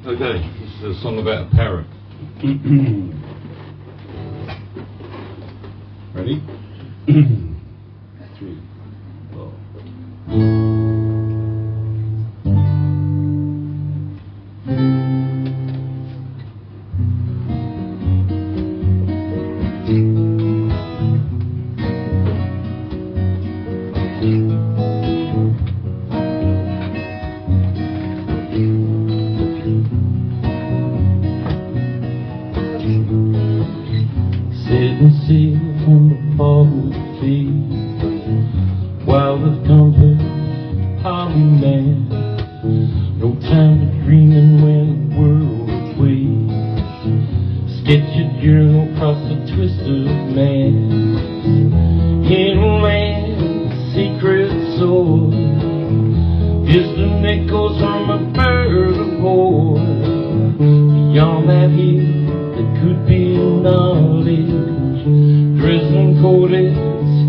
Okay, this is a song about a parrot. Ready? 3, 4. Sitting still on the forward field, wild with comfort, holly man. No time for dreaming when the world waits. Sketch your journal across the twisted man. Inland, secret soul, distant echoes from a bird of war. Beyond that hill, there could be knowledge, drizzling coated,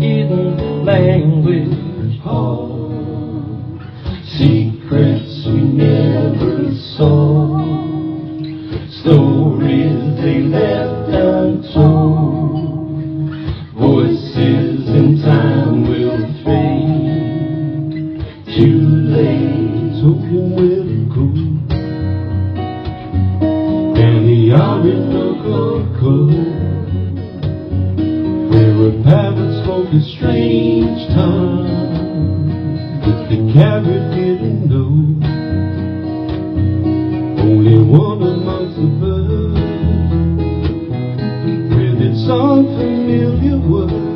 hidden language. Oh, secrets we never saw, stories they left untold, voices in time will fade, too late, talking with cool. Where a parrot spoke a strange tongue that the carrot didn't know. Only one amongst the birds with its unfamiliar words.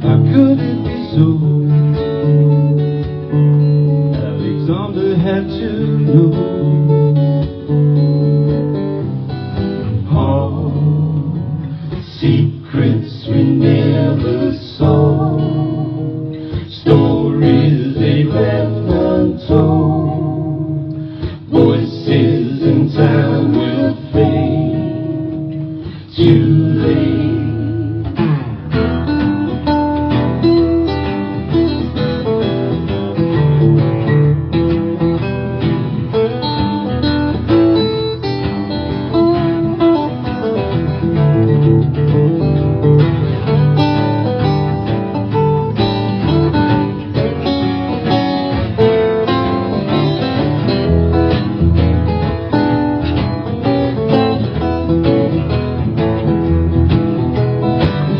How could it be so? Alexander had to know. Secrets we never saw, stories they left untold, voices in time will fade, too late.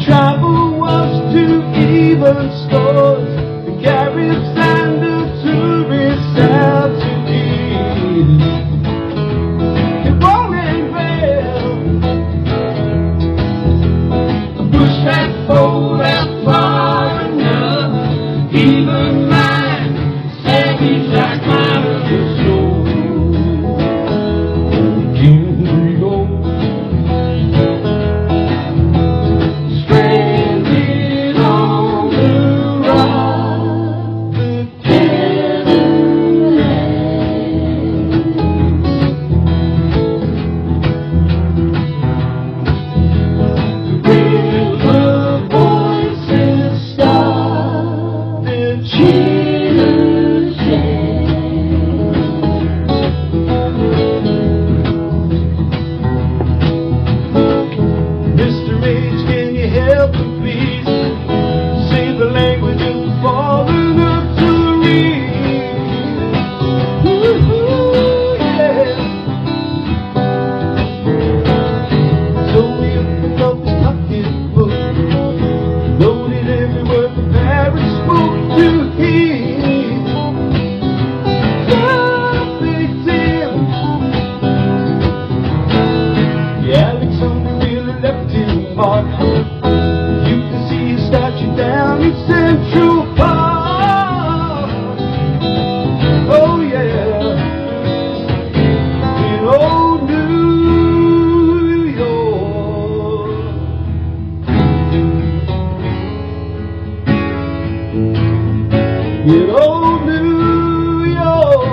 Travel was to even stores, the carriage and the tourists out to eat. The rolling rail, a bushman pulled out far enough. Even mine said he's like mine was slow. You can see his statue down in Central Park. Oh yeah, in old New York. In old New York.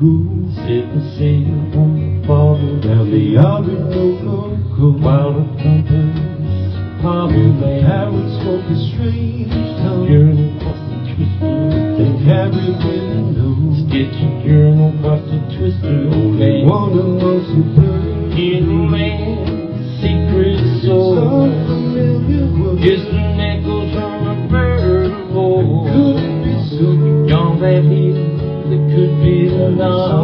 Sitting sail on the bottle down the Orinoco, while the compass populate. Parrots spoke a strange tongue. Yearning across the twisted, They carried windows. sketchy yearning across the twisted old lake. One amongst the birds. In the land, secret soul, So familiar words. distant echoes from a bird of old. Could it be so? Beyond that hill, there could be the night.